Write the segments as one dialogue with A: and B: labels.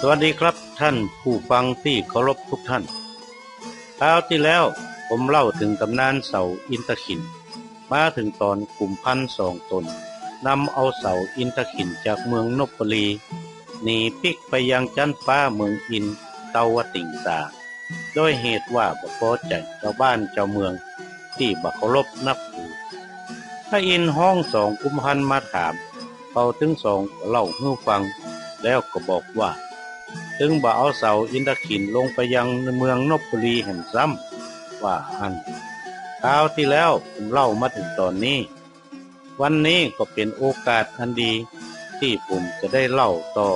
A: สวัสดีครับท่านผู้ฟังที่เคารพทุกท่านคราวที่แล้วผมเล่าถึงตำนานเสาอินทขินมาถึงตอนกลุ่มพันสองตนนำเอาเสาอินทขินจากเมืองนพบุรีหนีปิกไปยังจันฟ้าเมืองอินเตาวติงสาด้วยเหตุว่าบ่พอใจเจ้าบ้านเจ้าเมืองที่บ่เคารพนับถือพระอินทร์ห้องสองกุมพันมาถามเขาถึงสองก็เล่าให้ฟังแล้วก็บอกว่าถึงบ่เอาเสาอินทขินลงไปยังเมืองนพบุรีแห่งซ้ำว่าคราวที่แล้วผมเล่ามาถึงตอนนี้วันนี้ก็เป็นโอกาสอันดีที่ผมจะได้เล่าต่อ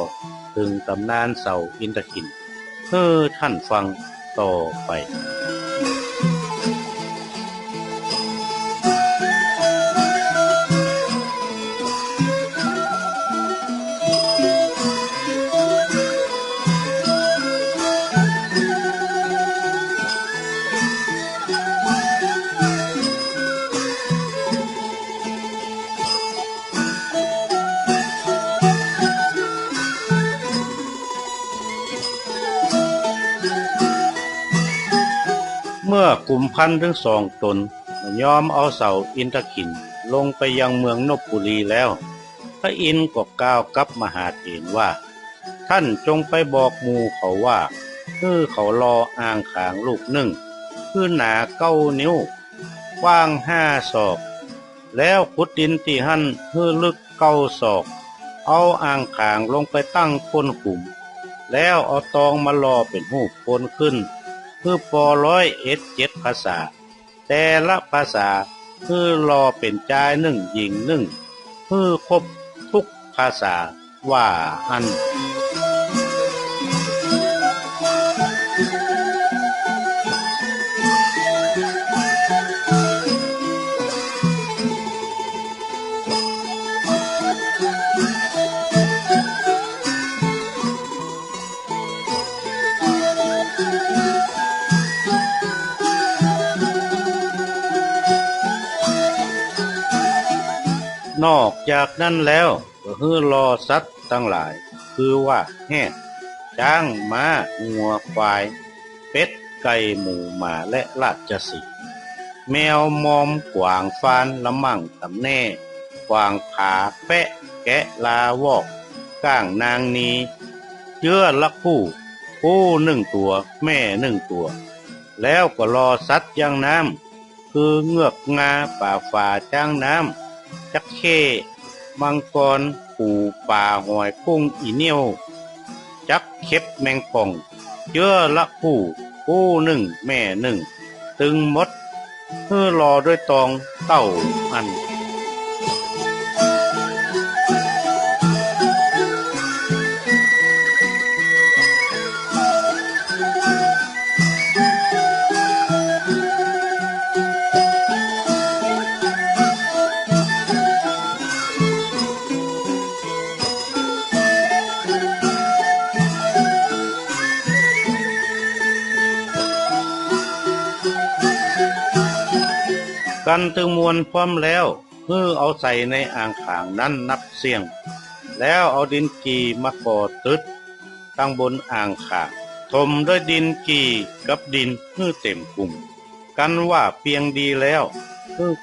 A: ถึงตำนานเสาอินทขินให้ท่านฟังต่อไปเมื่อกลุ่มพันธุ์ทั้งสองตนยอมเอาเสาอินทขินลงไปยังเมืองนพบุรีแล้วพระอินทร์ก็กล่าวกับมหาเถรว่าท่านจงไปบอกหมู่เขาว่าเขารออ่างขางลูกหนึ่งหนา9 นิ้วกว้าง5 ศอกแล้วขุดดินที่หั่นลึก9 ศอกเอาอ่างขางลงไปตั้งก้นขุมแล้วเอาตองมาลอเป็นรูปคนขึ้นปอ107 ภาษาแต่ละภาษารอเป็นชายหนึ่งหญิงหนึ่งครบทุกภาษาว่าอนอกจากนั้นแล้วก็รอสัตว์ทั้งหลายคือว่าแหะช้างม้างัวควายเป็ดไก่หมูหมาและราชสีห์แมวมอมกวางฟานละมั่งตำแน่กวางผาแปะแกะลาวอกก้างนางนีเชื้อละผู้1 ตัวแม่1 ตัวแล้วก็รอสัตว์ยังน้ำคือเงือกงาป่าฝ่าจ้างน้ำจักเข้มังกรปูป่าหอยกุ้งอีเหนี่ยวจักเข็บแมงป่องเชื้อละผู้1แม่1ตึงหมดรอด้วยตองเต้าอันกันถึงมวลพร้อมแล้วเอาใส่ในอ่างขางนั้นนับเสียงแล้วเอาดินกีมาก่อตึดตั้งบนอ่างขางถมด้วยดินกีกับดินเต็มกลุ่มกันว่าเพียงดีแล้ว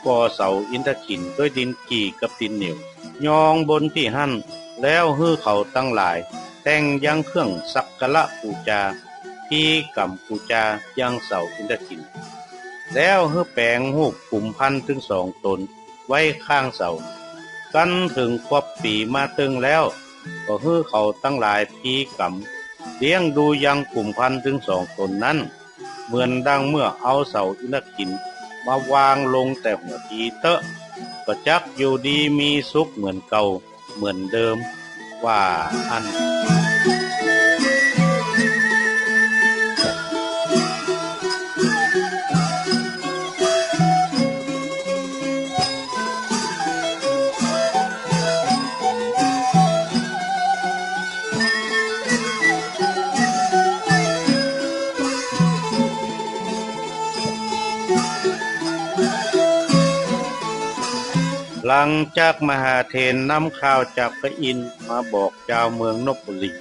A: ก่อเสาอินทขินด้วยดินกีกับดินเหนียวยองบนที่หั่นแล้วเขาตั้งหลายแต่งยังเครื่องสักการะบูชาที่กำบูชายังเสาอินทขินแล้วแปลงรูปกลุ่มพันธุ์ถึง2 ตนไว้ข้างเสากันถึงครบปีมาตึงแล้วก็เขาตั้งหลายพีกำเลี้ยงดูยังกลุ่มพันธุ์ถึง2 ตนนั้นเหมือนดังเมื่อเอาเสาอินทขินมาวางลงแต่หัวทีเตอะก็จักอยู่ดีมีสุขเหมือนเก่าเหมือนเดิมว่าหลังจากมหาเถรนำข่าวจากพระอินทร์มาบอกเจ้าเมืองนพบุรี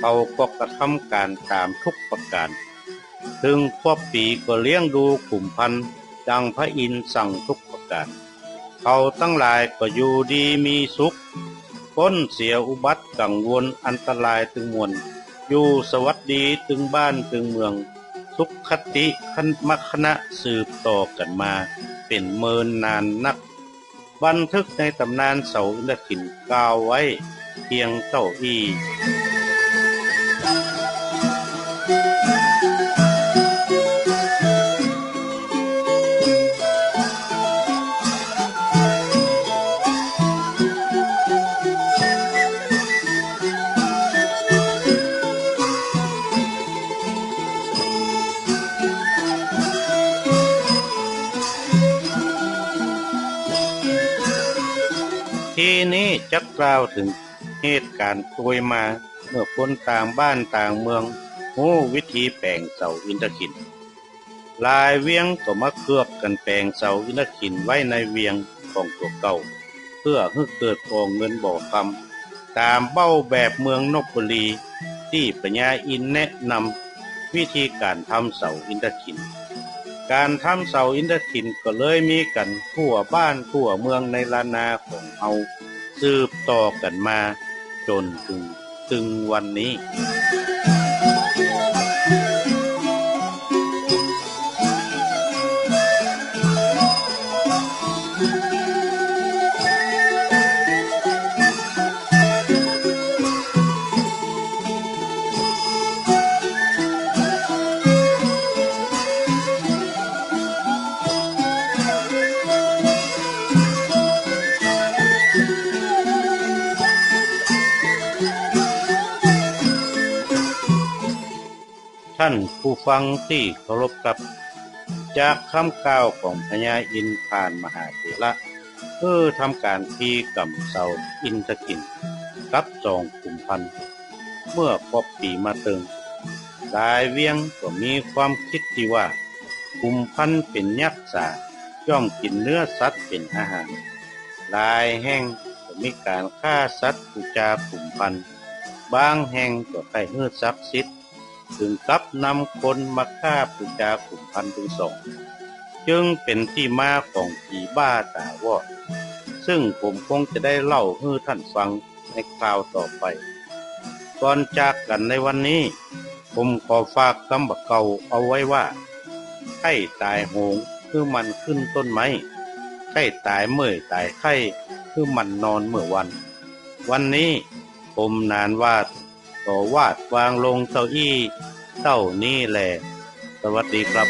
A: เขาก็กระทำการตามทุกประการถึงครบปีก็เลี้ยงดูขุมพันธุ์ดังพระอินทร์สั่งทุกประการเขาทั้งหลายก็อยู่ดีมีสุขพ้นเสียอุบัติกังวลอันตรายถึงมวลอยู่สวัสดีถึงบ้านถึงเมืองสุขคติขันมคณะสืบต่อกันมาเป็นเมินนานนักบันทึกในตำนานเสาอินทขินกล่าวไว้เพียงเท่าอี้ที่นี้จะกล่าวถึงเหตุการณ์ตัวยมาเมื่อคนต่างบ้านต่างเมืองรู้วิธีแปลงเสาอินทขินหลายเวียงก็มาเคลือบกันแปลงเสาอินทขินไว้ในเวียงของตัวเก่าเพื่อให้เกิดบ่อเงินบ่อคำตามเบ้าแบบเมืองนพบุรีที่ปัญญาอินแนะนำวิธีการทำเสาอินทขินการทำเสาอินทขินก็เลยมีกันทั่วบ้านทั่วเมืองในล้านนาของเฮาสืบต่อกันมาจนถึงวันนี้ท่านผู้ฟังที่เคารพครับจากคำกล่าวของพญาอินทร์ผ่านมหาเถระทำการที่กำเสาอินทขินกับจองขุมพันธุ์เมื่อครบปีมาตึงหลายเวียงก็มีความคิดที่ว่าขุมพันธุ์เป็นยักษ์สาย่อมกินเนื้อสัตว์เป็นอาหารหลายแห่งก็มีการฆ่าสัตว์บูชาขุมพันธุ์บางแห่งก็ให้เฮือศักดิ์สิทธิ์ถึงกับนำคนมาฆ่าบูชาขุมพันธุ์ถึงสองจึงเป็นที่มาของผีบ้าตาวอดซึ่งผมคงจะได้เล่าให้ท่านฟังในคราวต่อไปก่อนจากกันในวันนี้ผมขอฝากคำบักเก่าเอาไว้ว่าไข้ตายโหงคือมันขึ้นต้นไม้ไข้ตายเมื่อยตายไข้คือมันนอนเมื่อวันนี้ผมนานวาดก็วาดวางลงเก้าอี้เต้านี้แหละสวัสดีครับ